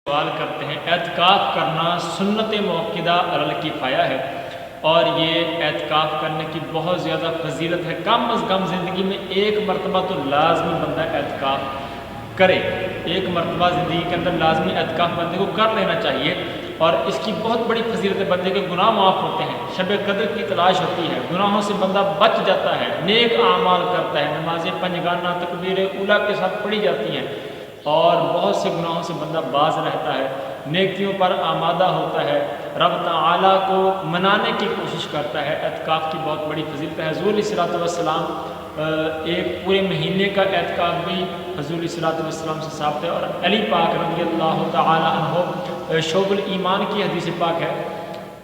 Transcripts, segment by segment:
سوال کرتے ہیں اعتکاف کرنا سنت موقدہ علی کفایہ ہے، اور یہ اعتکاف کرنے کی بہت زیادہ فضیلت ہے۔ کم از کم زندگی میں ایک مرتبہ تو لازمی بندہ اعتکاف کرے، ایک مرتبہ زندگی کے اندر لازمی اعتکاف بندے کو کر لینا چاہیے، اور اس کی بہت بڑی فضیلت ہے۔ بندے کے گناہ معاف ہوتے ہیں، شب قدر کی تلاش ہوتی ہے، گناہوں سے بندہ بچ جاتا ہے، نیک اعمال کرتا ہے، نمازیں پنجگانہ تکبیر اولیٰ کے ساتھ پڑھی جاتی ہیں، اور بہت سے گناہوں سے بندہ باز رہتا ہے، نیکیوں پر آمادہ ہوتا ہے، رب تعالیٰ کو منانے کی کوشش کرتا ہے۔ اعتکاف کی بہت بڑی فضیلت ہے۔ حضور علیہ السلام ایک پورے مہینے کا اعتکاف بھی حضور علیہ السلام سے ثابت ہے، اور علی پاک رضی اللہ تعالیٰ عنہ شعب الایمان کی حدیث پاک ہے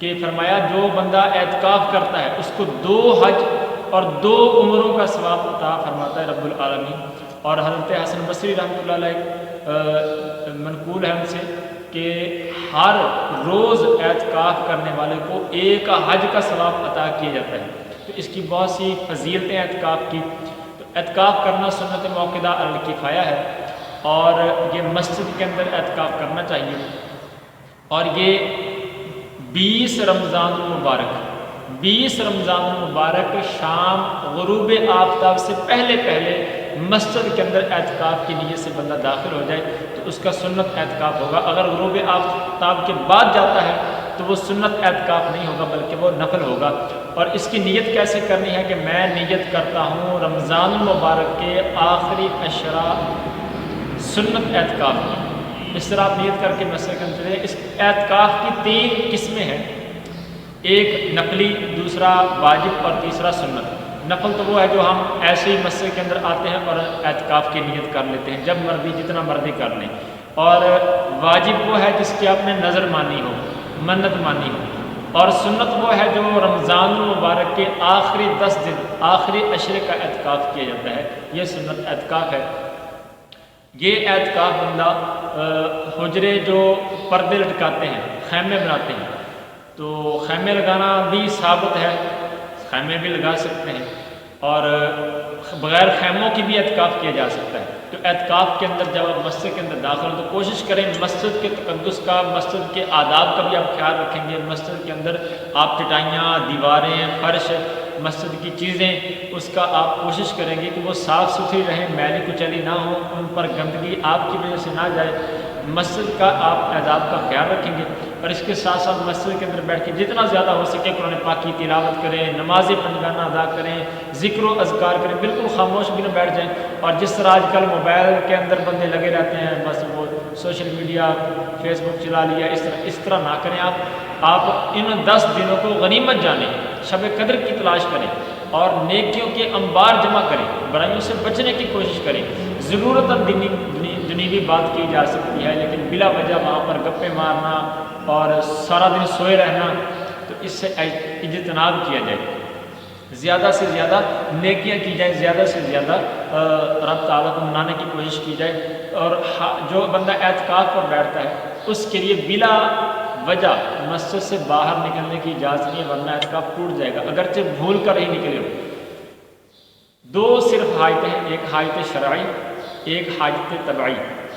کہ فرمایا جو بندہ اعتکاف کرتا ہے اس کو 2 حج اور 2 عمروں کا ثواب عطا فرماتا ہے رب العالمین۔ اور حضرت حسن بصری رحمۃ اللہ علیہ منقول ہے ان سے کہ ہر روز اعتکاف کرنے والے کو 1 حج کا ثواب عطا کیا جاتا ہے۔ تو اس کی بہت سی فضیلتیں اعتکاف کی۔ تو اعتکاف کرنا سنت موقدہ علی کفایہ ہے، اور یہ مسجد کے اندر اعتکاف کرنا چاہیے، اور یہ 20 رمضان المبارک شام غروب آفتاب سے پہلے مسجد کے اندر اعتکاف کی نیت سے بندہ داخل ہو جائے تو اس کا سنت اعتکاف ہوگا۔ اگر غروب آفتاب کے بعد جاتا ہے تو وہ سنت اعتکاف نہیں ہوگا بلکہ وہ نفل ہوگا۔ اور اس کی نیت کیسے کرنی ہے کہ میں نیت کرتا ہوں رمضان المبارک کے آخری عشرہ سنت اعتکاف کی۔ اس طرح آپ نیت کر کے مسجد کے اندر اس اعتکاف کی 3 قسمیں ہیں، ایک نفلی، دوسرا واجب اور تیسرا سنت۔ نفل تو وہ ہے جو ہم ایسے ہی مسجد کے اندر آتے ہیں اور اعتکاف کی نیت کر لیتے ہیں، جب مرضی جتنا مرضی کر لیں، اور واجب وہ ہے جس کی آپ نے نظر مانی ہو، منت مانی ہو، اور سنت وہ ہے جو رمضان المبارک کے آخری 10 دن آخری عشرے کا اعتکاف کیا جاتا ہے، یہ سنت اعتکاف ہے۔ یہ اعتکاف بندہ حجرے جو پردے لٹکاتے ہیں، خیمے بناتے ہیں، تو خیمے لگانا بھی ثابت ہے، خیمے بھی لگا سکتے ہیں، اور بغیر خیموں کی بھی اعتکاف کیا جا سکتا ہے۔ تو اعتکاف کے اندر جب آپ مسجد کے اندر داخل ہو تو کوشش کریں مسجد کے تقدس کا، مسجد کے آداب کا بھی آپ خیال رکھیں گے۔ مسجد کے اندر آپ چٹائیاں، دیواریں، فرش، مسجد کی چیزیں، اس کا آپ کوشش کریں گے کہ وہ صاف ستھری رہیں، میلی کچیلی نہ ہو، ان پر گندگی آپ کی وجہ سے نہ جائے۔ مسجد کا آپ آداب کا خیال رکھیں گے، اور اس کے ساتھ ساتھ مسجد کے اندر بیٹھ کے جتنا زیادہ ہو سکے قرآن پاک کی تلاوت کریں، نماز پنجگانہ ادا کریں، ذکر و اذکار کریں، بالکل خاموش بھی نہ بیٹھ جائیں۔ اور جس طرح آج کل موبائل کے اندر بندے لگے رہتے ہیں، بس وہ سوشل میڈیا، فیس بک چلا لیا، اس طرح نہ کریں۔ آپ ان 10 دنوں کو غنیمت جانیں، شب قدر کی تلاش کریں، اور نیکیوں کے انبار جمع کریں، برائیوں سے بچنے کی کوشش کریں۔ ضرورت دنیوی بات کی جا سکتی ہے، لیکن بلا وجہ وہاں پر گپے مارنا اور سارا دن سوئے رہنا، تو اس سے اجتناب کیا جائے، زیادہ سے زیادہ نیکیاں کی جائیں، زیادہ سے زیادہ رب تعالیٰ کو منانے کی کوشش کی جائے۔ اور جو بندہ اعتکاف پر بیٹھتا ہے اس کے لیے بلا وجہ مسجد سے باہر نکلنے کی اجازت نہیں ہے، ورنہ اعتکاف ٹوٹ جائے گا، اگرچہ بھول کر ہی نکلے ہو۔ 2 صرف حاجتیں ہیں، ایک حاجت شرعی، ایک حاجت طبعی۔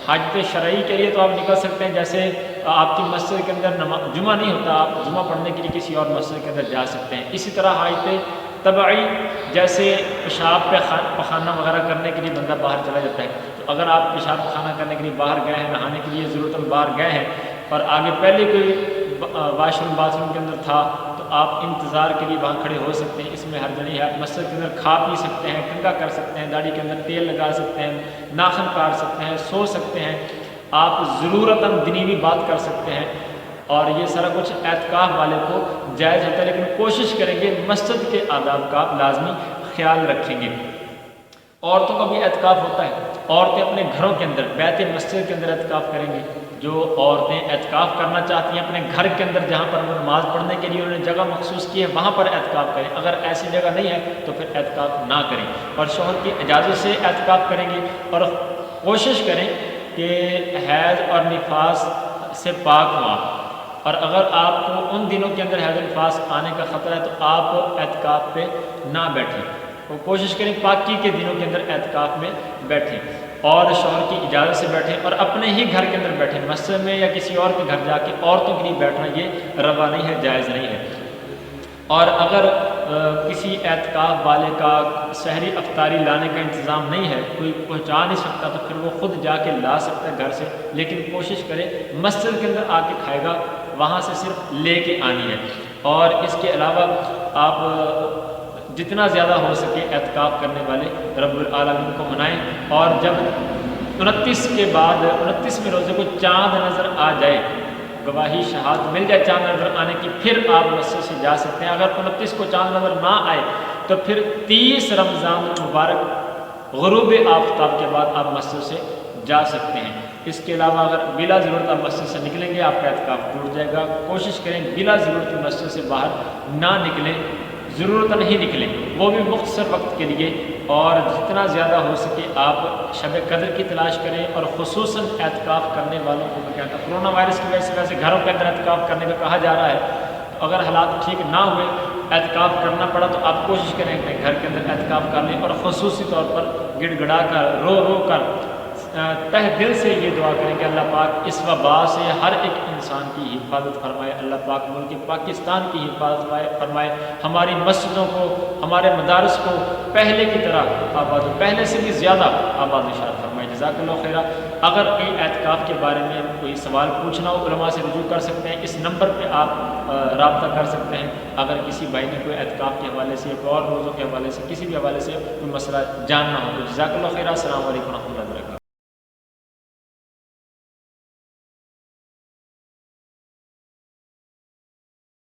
حاجت شرعی کے لیے تو آپ نکل سکتے ہیں، جیسے آپ کی مسجد کے اندر جمعہ نہیں ہوتا، آپ جمعہ پڑھنے کے لیے کسی اور مسجد کے اندر جا سکتے ہیں۔ اسی طرح حاجت طبعی جیسے پیشاب پخانہ وغیرہ کرنے کے لیے بندہ باہر چلا جاتا ہے، تو اگر آپ پیشاب پخانہ کرنے کے لیے باہر گئے ہیں، نہانے کے لیے ضرورت باہر گئے ہیں، اور آگے پہلے کوئی واش روم باتھ روم کے اندر تھا، تو آپ انتظار کے لیے وہاں کھڑے ہو سکتے ہیں، اس میں حرج نہیں ہے۔ مسجد کے اندر کھا پی سکتے ہیں، کنگھا کر سکتے ہیں، داڑھی کے اندر تیل لگا سکتے ہیں، ناخن کاٹ سکتے ہیں، سو سکتے ہیں، آپ ضرورتاً دینی بات کر سکتے ہیں، اور یہ سارا کچھ اعتکاف والے کو جائز ہوتا ہے، لیکن کوشش کریں گے مسجد کے آداب کا آپ لازمی خیال رکھیں گے۔ عورتوں کا بھی اعتکاف ہوتا ہے، عورتیں اپنے گھروں کے اندر بیت مسجد کے اندر اعتکاف کریں گی۔ جو عورتیں اعتکاف کرنا چاہتی ہیں اپنے گھر کے اندر جہاں پر وہ نماز پڑھنے کے لیے انہوں نے جگہ مخصوص کی ہے وہاں پر اعتکاف کریں، اگر ایسی جگہ نہیں ہے تو پھر اعتکاف نہ کریں، اور شوہر کی اجازت سے اعتکاف کریں گے، اور کوشش کریں کہ حیض اور نفاس سے پاک ہوا، اور اگر آپ کو ان دنوں کے اندر حیض و نفاس آنے کا خطرہ ہے تو آپ اعتکاف پہ نہ بیٹھیں، وہ کوشش کریں پاکی کے دنوں کے اندر اعتکاف میں بیٹھیں۔ اور شوہر کی اجازت سے بیٹھیں اور اپنے ہی گھر کے اندر بیٹھیں، مسجد میں یا کسی اور کے گھر جا کے عورتوں کے لیے بیٹھنا یہ روا نہیں ہے، جائز نہیں ہے۔ اور اگر کسی اعتکاف والے کا سحری افطاری لانے کا انتظام نہیں ہے، کوئی پہنچا نہیں سکتا، تو پھر وہ خود جا کے لا سکتا ہے گھر سے، لیکن کوشش کرے مسجد کے اندر آ کے کھائے گا، وہاں سے صرف لے کے آنی ہے۔ اور اس کے علاوہ آپ جتنا زیادہ ہو سکے اعتکاف کرنے والے رب العالمین کو منائیں، اور جب 29 کے بعد 29ویں روزے کو چاند نظر آ جائے، گواہی شہادت مل جائے چاند نظر آنے کی، پھر آپ مسجد سے جا سکتے ہیں۔ اگر 29 کو چاند نظر نہ آئے تو پھر 30 رمضان المبارک غروب آفتاب کے بعد آپ مسجد سے جا سکتے ہیں۔ اس کے علاوہ اگر بلا ضرورت آپ مسجد سے نکلیں گے، آپ کا اعتکاف ٹوٹ جائے گا۔ کوشش کریں بلا ضرورت مسجد سے باہر نہ نکلیں، ضرورت نہیں نکلیں، وہ بھی مختصر وقت کے لیے، اور جتنا زیادہ ہو سکے آپ شب قدر کی تلاش کریں۔ اور خصوصاً اعتکاف کرنے والوں کو میں کہتا ہوں، کرونا وائرس کی وجہ سے ویسے گھروں کے اندر اعتکاف کرنے کا کہا جا رہا ہے، اگر حالات ٹھیک نہ ہوئے اعتکاف کرنا پڑا تو آپ کوشش کریں کہ گھر کے اندر اعتکاف کر لیں، اور خصوصی طور پر گڑ گڑا کر رو رو کر تہ دل سے یہ دعا کریں کہ اللہ پاک اس وبا سے ہر ایک انسان کی حفاظت فرمائے، اللہ پاک ملک پاکستان کی حفاظت فرمائے، ہماری مسجدوں کو، ہمارے مدارس کو پہلے کی طرح آباد، پہلے سے بھی زیادہ آباد اشارت فرمائے۔ جزاک اللہ خیرہ۔ اگر کوئی اعتکاف کے بارے میں کوئی سوال پوچھنا ہو، علماء سے رجوع کر سکتے ہیں، اس نمبر پہ آپ رابطہ کر سکتے ہیں۔ اگر کسی بھائی نے کوئی اعتکاف کے حوالے سے، کوئی اور روزوں کے حوالے سے، کسی بھی حوالے سے کوئی مسئلہ جاننا ہو تو جزاک اللہ خیرہ۔ السلام علیکم و رحمۃ اللہ وبرکاتہ۔